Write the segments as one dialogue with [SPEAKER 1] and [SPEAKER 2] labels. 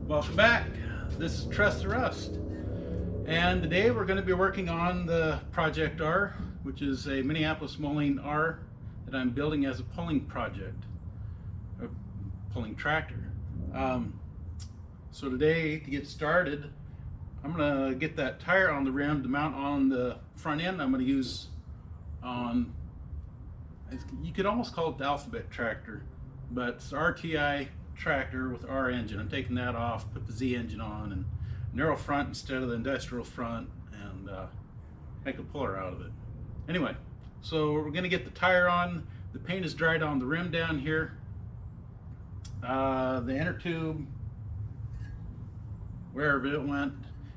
[SPEAKER 1] Welcome back. This is Trust the Rust, and today we're going to be working on the Project R, which is a Minneapolis Moline R that I'm building as a pulling project, a pulling tractor. So today, to get started, I'm going to get that tire on the rim to mount on the front end. I'm going to use on, you could almost call it the Alphabet tractor, but it's RTI tractor with R engine. I'm taking that off, put the Z engine on, and narrow front instead of the industrial front, and make a puller out of it. Anyway, so we're going to get the tire on. The paint is dried on the rim down here. The inner tube, wherever it went,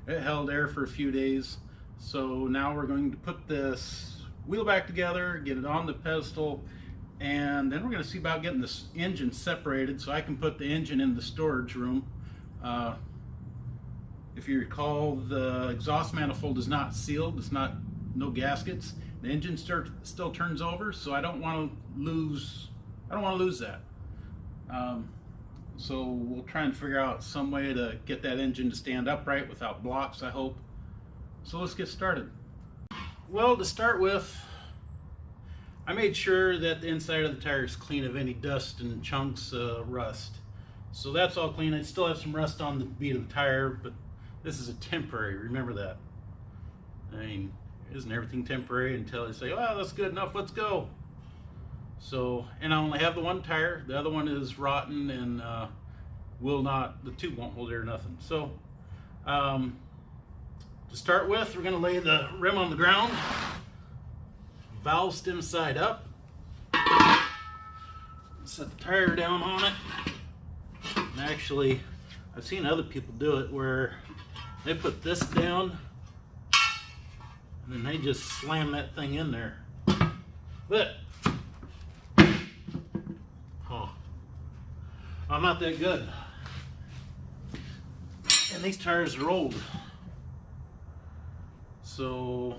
[SPEAKER 1] it held air for a few days. So now we're going to put this wheel back together, get it on the pedestal, and then we're going to see about getting this engine separated so I can put the engine in the storage room. If you recall, the exhaust manifold is not sealed, it's not, no gaskets. The engine still turns over, so I don't want to lose that. So we'll try and figure out some way to get that engine to stand upright without blocks, I hope. So let's get started. Well, to start with, I made sure that the inside of the tire is clean of any dust and chunks of rust. So that's all clean. I still have some rust on the bead of the tire, but this is a temporary, remember that. I mean, isn't everything temporary until they say, oh, that's good enough, let's go. So, and I only have the one tire. The other one is rotten and the tube won't hold air or nothing. So, to start with, we're gonna lay the rim on the ground. Valve stem side up. Set the tire down on it. And actually, I've seen other people do it where they put this down and then they just slam that thing in there. But, I'm not that good. And these tires are old. So,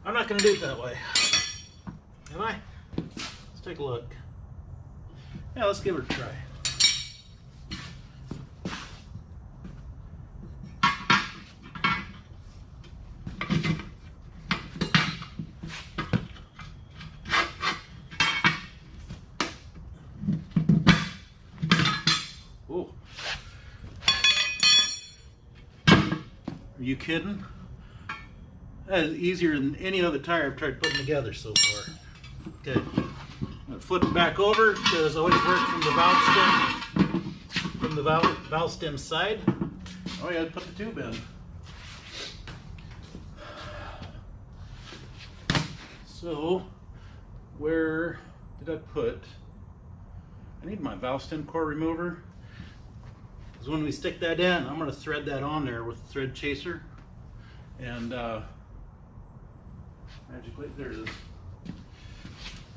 [SPEAKER 1] I'm not going to do it that way. Am I? Let's take a look. Yeah, let's give it a try. Oh. Are you kidding? That is easier than any other tire I've tried putting together so far. Okay, I'm gonna flip it back over because I always work from the valve stem side. Oh yeah, put the tube in. So, where did I put? I need my valve stem core remover, because when we stick that in, I'm gonna thread that on there with the thread chaser, and magically, there it is.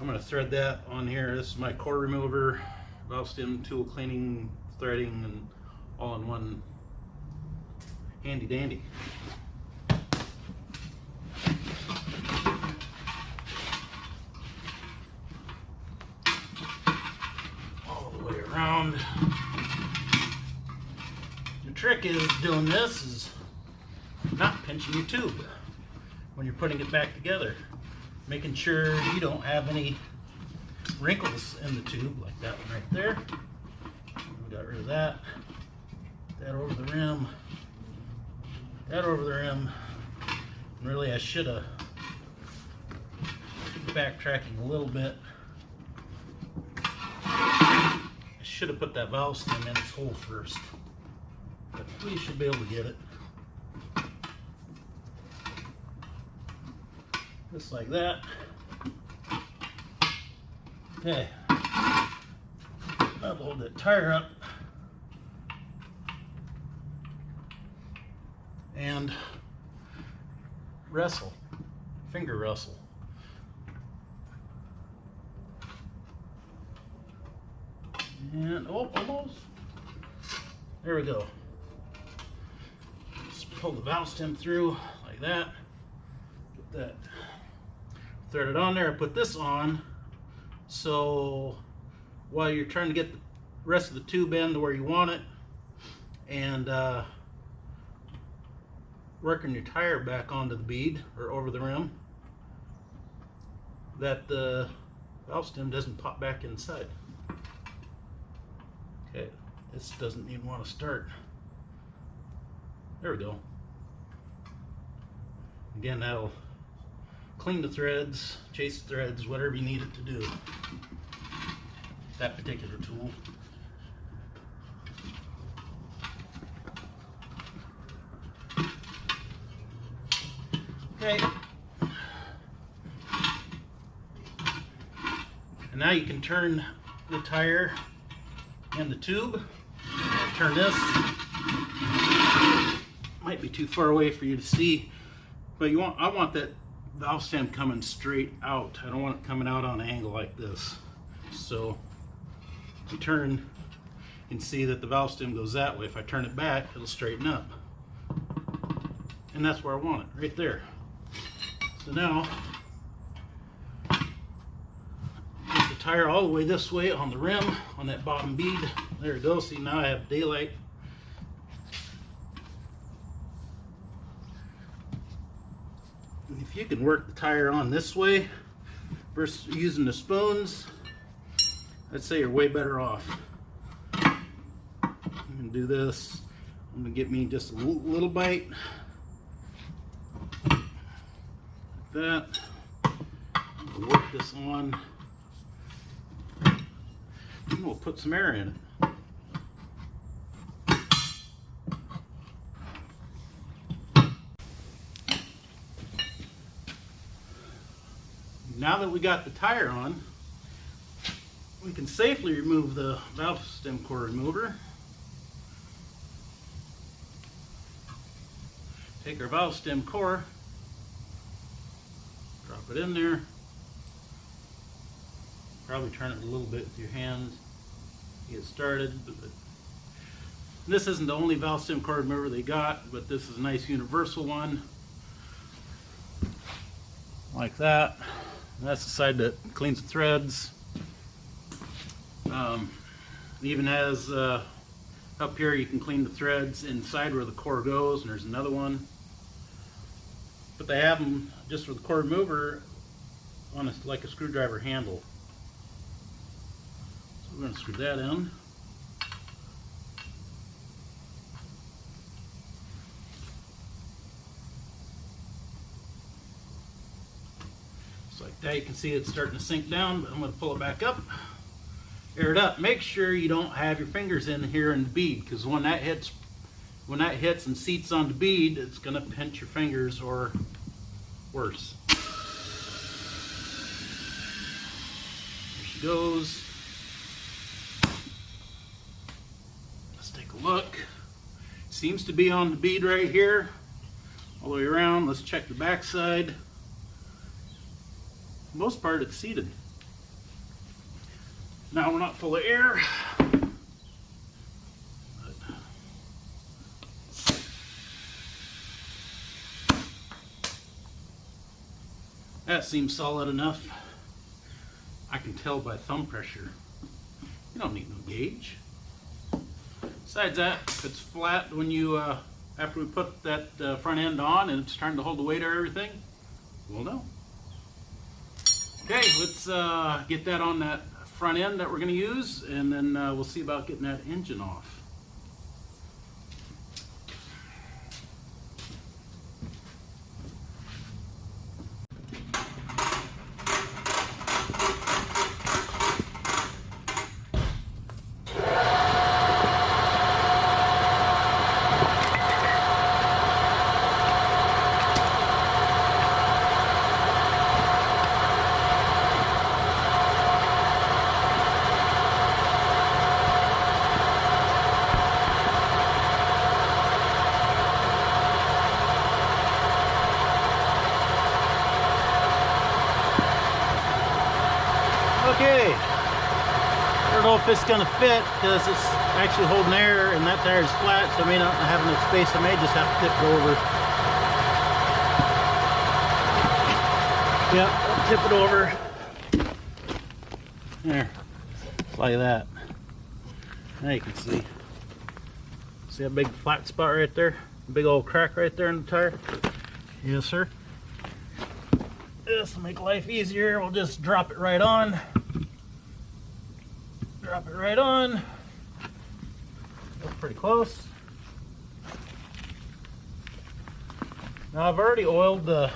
[SPEAKER 1] I'm going to thread that on here. This is my core remover, valve stem tool cleaning, threading, and all in one handy dandy. All the way around. The trick is doing this is not pinching your tube when you're putting it back together, making sure you don't have any wrinkles in the tube, like that one right there. We got rid of that. That over the rim. That over the rim. And really, I should have backtracking a little bit. I should have put that valve stem in its hole first, but we should be able to get it. Just like that. Okay. I'll hold that tire up and wrestle, finger wrestle. And oh, almost. There we go. Just pull the valve stem through like that. Get that threaded on there. I put this on so while you're trying to get the rest of the tube in to where you want it, and working your tire back onto the bead or over the rim, that the valve stem doesn't pop back inside. Okay, this doesn't even want to start. There we go. Again, that'll clean the threads, chase the threads, whatever you need it to do. That particular tool. Okay. And now you can turn the tire and the tube. I'll turn this. Might be too far away for you to see, but I want that valve stem coming straight out. I don't want it coming out on an angle like this. So you turn, you can see that the valve stem goes that way. If I turn it back, it'll straighten up. And that's where I want it, right there. So now, get the tire all the way this way on the rim, on that bottom bead. There it goes. See, now I have daylight. And if you can work the tire on this way versus using the spoons, I'd say you're way better off. I'm going to do this. I'm going to get me just a little bite. That. We'll work this on, and we'll put some air in it. Now that we got the tire on, we can safely remove the valve stem core remover. Take our valve stem core, drop it in there. Probably turn it a little bit with your hands to get started. But this isn't the only valve stem core remover they got, but this is a nice universal one. Like that. That's the side that cleans the threads. Even has up here you can clean the threads inside where the core goes, and there's another one. But they have them just for the core remover on like a screwdriver handle. So we're going to screw that in. Like that, you can see it's starting to sink down, but I'm going to pull it back up, air it up. Make sure you don't have your fingers in here in the bead, because when that hits and seats on the bead, it's going to pinch your fingers or worse. There she goes. Let's take a look. Seems to be on the bead right here, all the way around. Let's check the back side. Most part it's seated. Now we're not full of air. That seems solid enough. I can tell by thumb pressure. You don't need no gauge. Besides that, if it's flat when you, after we put that front end on and it's trying to hold the weight or everything, we'll know. Okay, let's get that on that front end that we're going to use, and then we'll see about getting that engine off. Okay, I don't know if it's going to fit because it's actually holding air and that tire is flat, so I may not have enough space. I may just have to tip it over. Yep, tip it over. There, just like that. Now you can see. See that big flat spot right there? Big old crack right there in the tire? Yes, sir. This will make life easier. We'll just drop it right on. Drop it right on. That's pretty close. Now I've already oiled the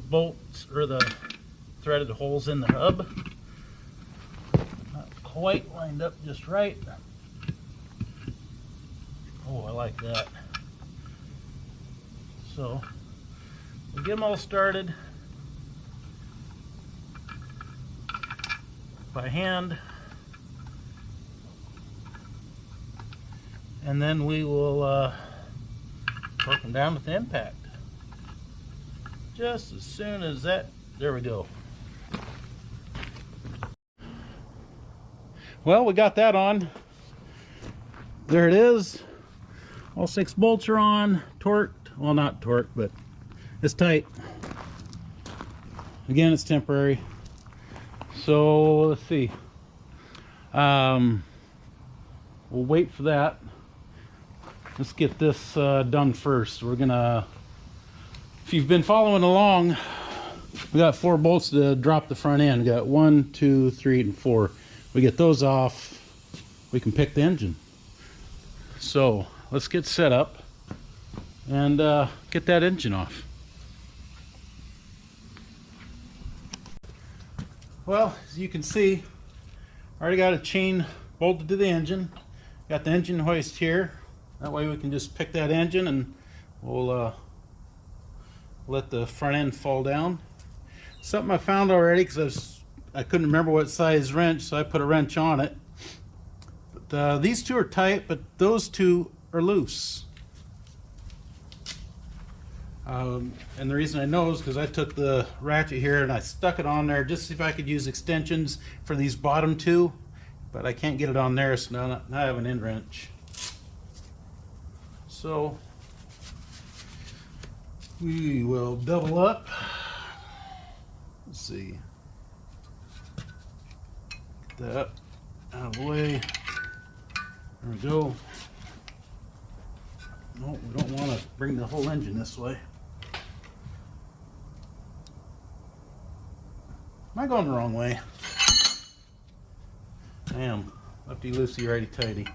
[SPEAKER 1] bolts or the threaded holes in the hub. Not quite lined up just right. Oh, I like that. So we'll get them all started by hand, and then we will torque them down with the impact. Just as soon as that, there we go. Well, we got that on. There it is. All 6 bolts are on, torqued. Well, not torqued, but it's tight. Again, it's temporary. So let's see. We'll wait for that. Let's get this done first. We're gonna, if you've been following along, we got 4 bolts to drop the front end. We got 1, 2, 3, and 4. We get those off, we can pick the engine. So let's get set up and get that engine off. Well, as you can see, I already got a chain bolted to the engine. Got the engine hoist here. That way we can just pick that engine and we'll let the front end fall down. Something I found already, because I couldn't remember what size wrench, so I put a wrench on it. But these 2 are tight, but those 2 are loose. And the reason I know is because I took the ratchet here and I stuck it on there just to see if I could use extensions for these bottom 2, but I can't get it on there, so now I have an end wrench. So we will double up. Let's see. Get that out of the way. There we go. No, we don't want to bring the whole engine this way. Am I going the wrong way? I am. Lefty loosey, righty tighty.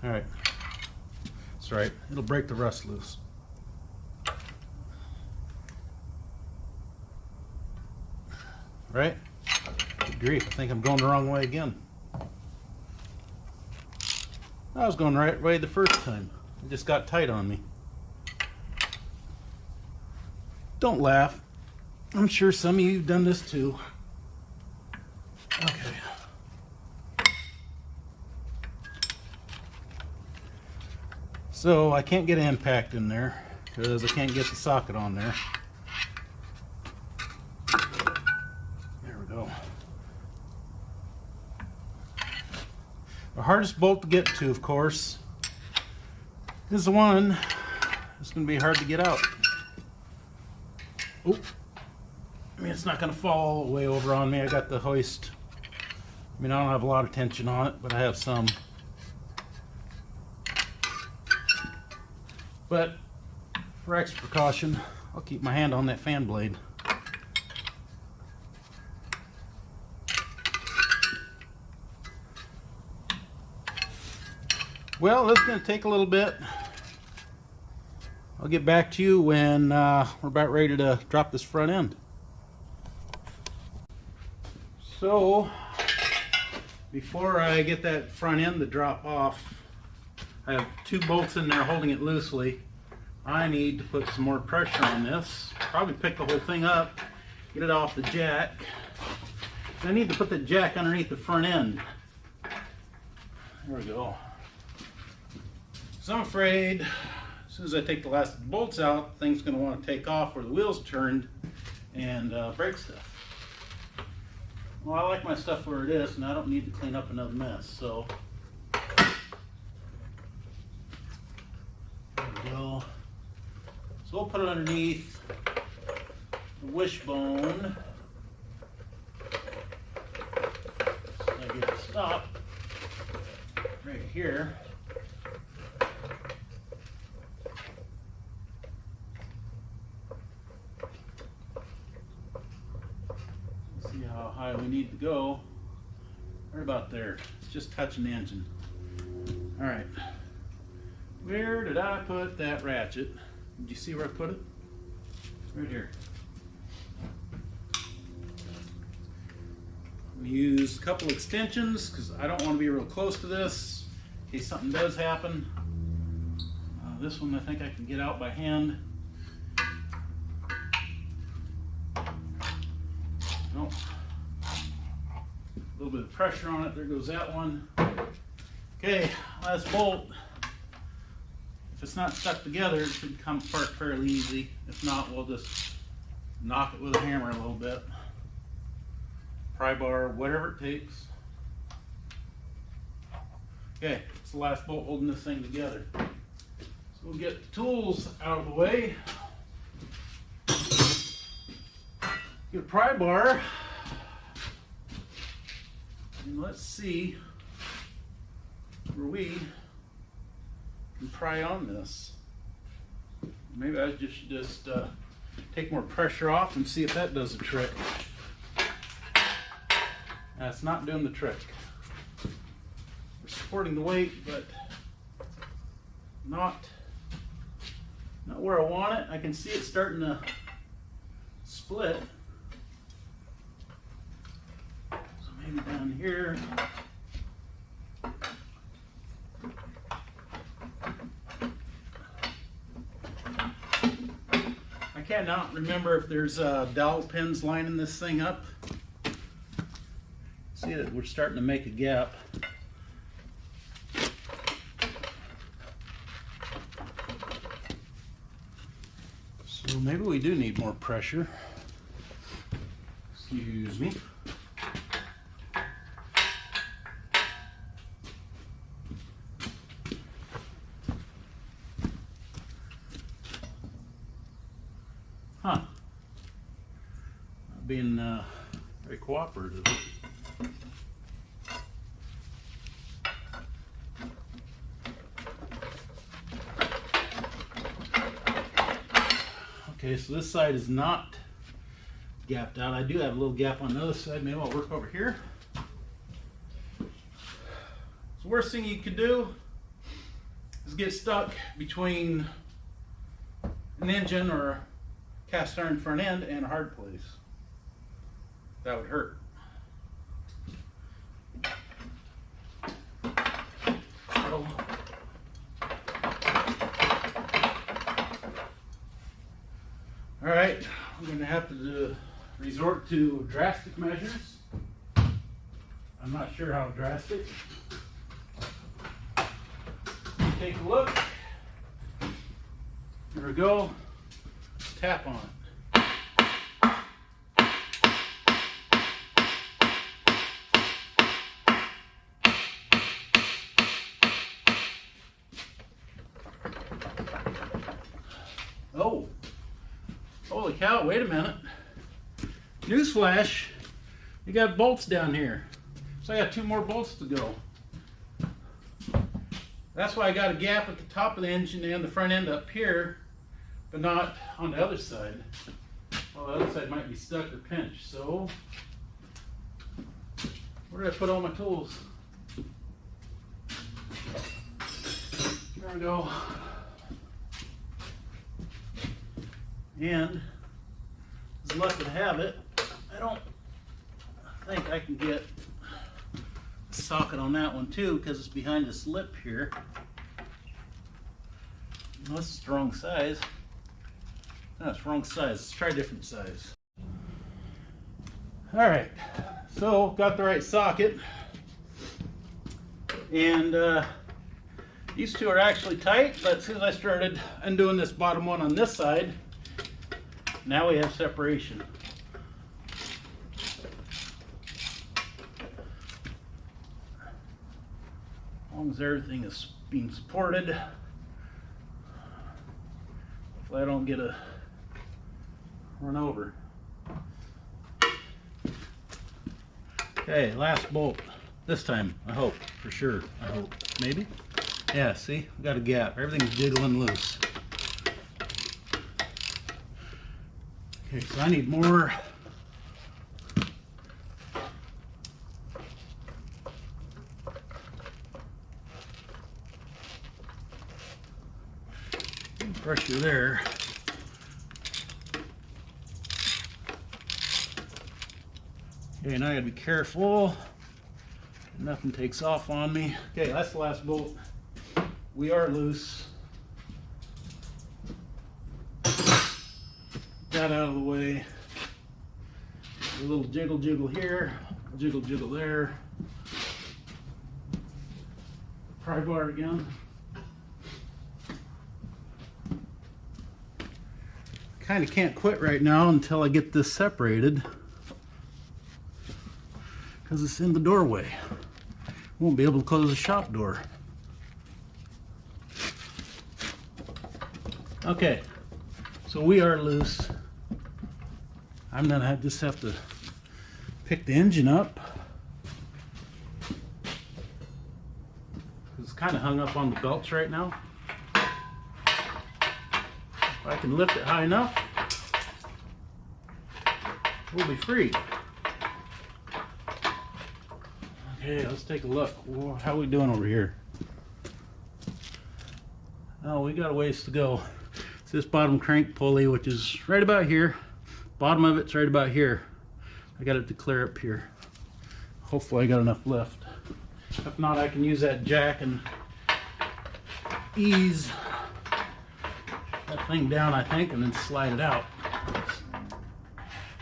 [SPEAKER 1] Alright. That's right. It'll break the rust loose. Right? Good grief, I think I'm going the wrong way again. I was going the right way the first time. It just got tight on me. Don't laugh. I'm sure some of you have done this too. Okay. So I can't get an impact in there because I can't get the socket on there. There we go. The hardest bolt to get to, of course, is the one that's going to be hard to get out. Oop. I mean, it's not going to fall all the way over on me. I got the hoist. I mean, I don't have a lot of tension on it, but I have some. But for extra precaution, I'll keep my hand on that fan blade. Well, this is going to take a little bit. I'll get back to you when we're about ready to drop this front end. So, before I get that front end to drop off, I have 2 bolts in there holding it loosely. I need to put some more pressure on this. Probably pick the whole thing up, get it off the jack. I need to put the jack underneath the front end. There we go. So I'm afraid as soon as I take the last of the bolts out, thing's going to want to take off where the wheels turned and break stuff. Well, I like my stuff where it is, and I don't need to clean up another mess. So there we go. So we'll put it underneath the wishbone. So I get it stopped. right here. Let's see how high we need to go. Right about there. It's just touching the engine. All right. Where did I put that ratchet? Did you see where I put it? Right here. I'm going to use a couple extensions because I don't want to be real close to this in case something does happen. This one I think I can get out by hand. Oh. A little bit of pressure on it. There goes that one. Okay, last bolt. If it's not stuck together, it should come apart fairly easy. If not, we'll just knock it with a hammer a little bit. Pry bar, whatever it takes. Okay, it's the last bolt holding this thing together. So we'll get the tools out of the way. Get a pry bar. And let's see where we can pry on this. Maybe I should just take more pressure off and see if that does the trick. That's not doing the trick. We're supporting the weight, but not where I want it. I can see it starting to split. So maybe down here. I cannot remember if there's dowel pins lining this thing up. See that we're starting to make a gap. So maybe we do need more pressure. Excuse me. Huh. Not being very cooperative. Okay, so this side is not gapped out. I do have a little gap on the other side. Maybe I'll work over here. So the worst thing you could do is get stuck between an engine or a cast iron front end and a hard place. That would hurt. So, all right, I'm going to have to resort to drastic measures. I'm not sure how drastic. Take a look. Here we go. Tap on it. Oh. Holy cow, wait a minute. Newsflash, you got bolts down here. So I got 2 more bolts to go. That's why I got a gap at the top of the engine and the front end up here, but not on the other side. Well, the other side might be stuck or pinched. So, where did I put all my tools? There we go. And as luck would have it, I don't think I can get a socket on that one too because it's behind this lip here. No, this is the wrong size. No, it's wrong size. Let's try a different size. All right, so got the right socket, and these two are actually tight, but as soon as I started undoing this bottom one on this side, now we have separation. As long as everything is being supported, hopefully I don't get a run over. Okay, last bolt. This time, I hope, for sure. I hope. Maybe? Yeah, see? We got a gap. Everything's jiggling loose. Okay, so I need more. Pressure there. Okay, now I gotta be careful. Nothing takes off on me. Okay, that's the last bolt. We are loose. That out of the way. A little jiggle jiggle here, jiggle jiggle there. Pry bar again. Kind of can't quit right now until I get this separated, because it's in the doorway. Won't be able to close the shop door. Okay, so we are loose. I'm gonna just have to pick the engine up. It's kind of hung up on the belts right now. If I can lift it high enough, we'll be free. Okay, let's take a look. Whoa, how are we doing over here? Oh, we got a ways to go. It's this bottom crank pulley, which is right about here. Bottom of it's right about here. I got it to clear up here. Hopefully I got enough lift. If not, I can use that jack and ease that thing down, I think, and then slide it out.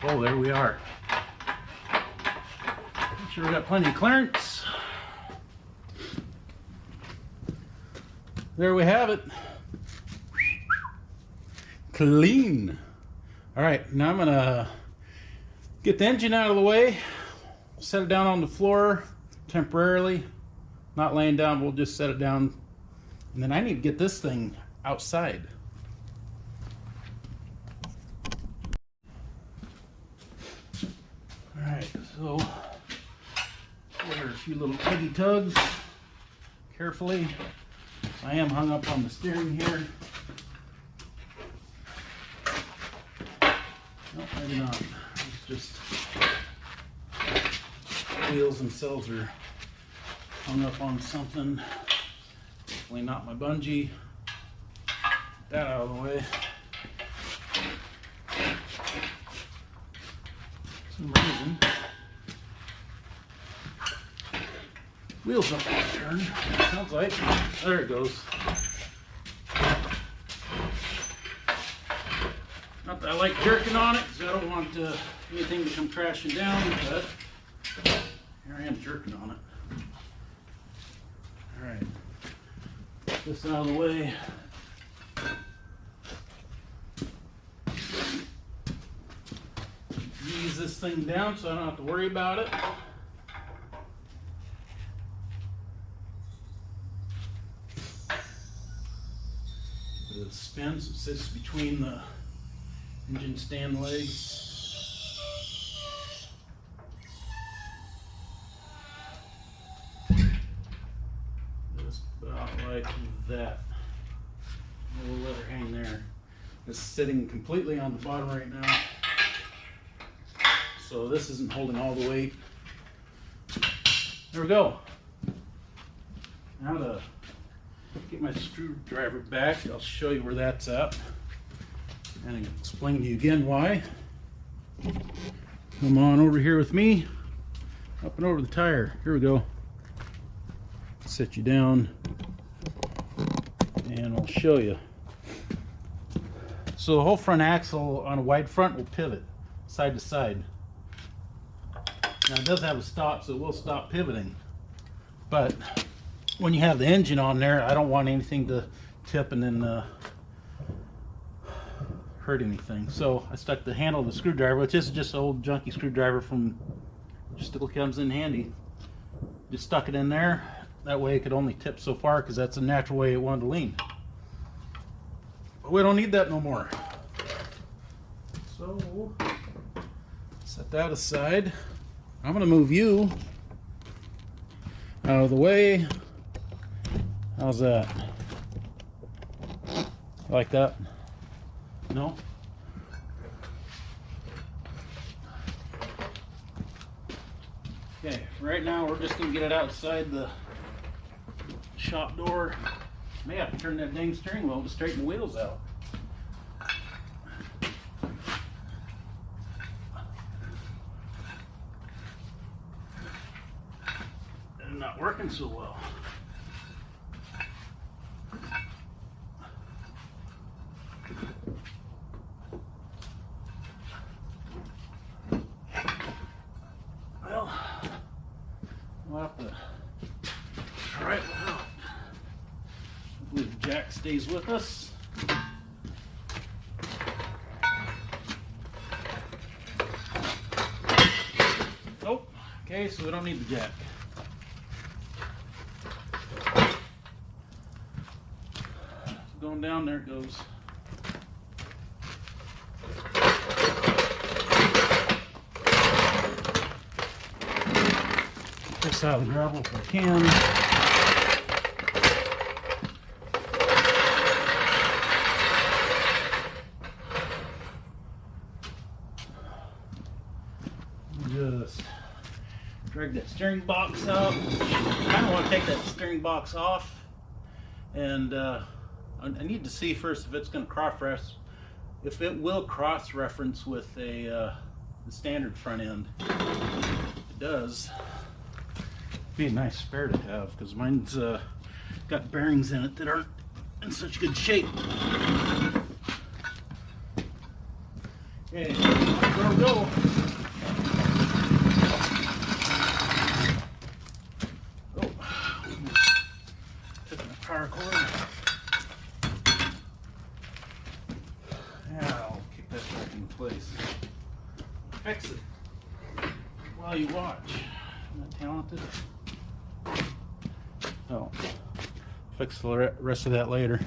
[SPEAKER 1] Oh, there we are. Make sure we got plenty of clearance. There we have it. Clean. All right, now I'm gonna get the engine out of the way, set it down on the floor temporarily, not laying down, we'll just set it down, and then I need to get this thing outside. All right, so there are a few little tuggy tugs, carefully. I am hung up on the steering here. No, maybe not. It's just the wheels themselves are hung up on something. Definitely not my bungee. Get that out of the way. For some reason, wheels don't want to turn. Sounds like. There it goes. Not that I like jerking on it, because I don't want anything to come crashing down, but here I am jerking on it. Alright, get this out of the way. Ease this thing down so I don't have to worry about it. It spins, it sits between the engine stand legs. Just about like that. We'll let her hang there. It's sitting completely on the bottom right now, so this isn't holding all the weight. There we go. Now to get my screwdriver back, I'll show you where that's at. And I'll explain to you again why. Come on over here with me. Up and over the tire. Here we go. Set you down. And I'll show you. So the whole front axle on a wide front will pivot side to side. Now it does have a stop, so it will stop pivoting. But when you have the engine on there, I don't want anything to tip and then hurt anything. So I stuck the handle of the screwdriver, which is just an old junky screwdriver from, just still comes in handy. Just stuck it in there. That way it could only tip so far, because that's the natural way it wanted to lean. But we don't need that no more. So set that aside. I'm going to move you out of the way. How's that? Like that? No? Okay, right now we're just gonna get it outside the shop door. May have to turn that dang steering wheel to straighten the wheels out. They're not working so well. Well, we'll have to try it out. Hopefully the jack stays with us. Nope. Okay, so we don't need the jack. Going down, there it goes. This out of the gravel if I can. Just drag that steering box out. I kind of want to take that steering box off, and I need to see first if it's going to if it will cross-reference with the standard front end. If it does, it'd be a nice spare to have, because mine's got bearings in it that aren't in such good shape. Okay, there we go. Power cord. Now I'll kick that back into place. Fix it while you watch. I'm not talented. Oh, fix the rest of that later.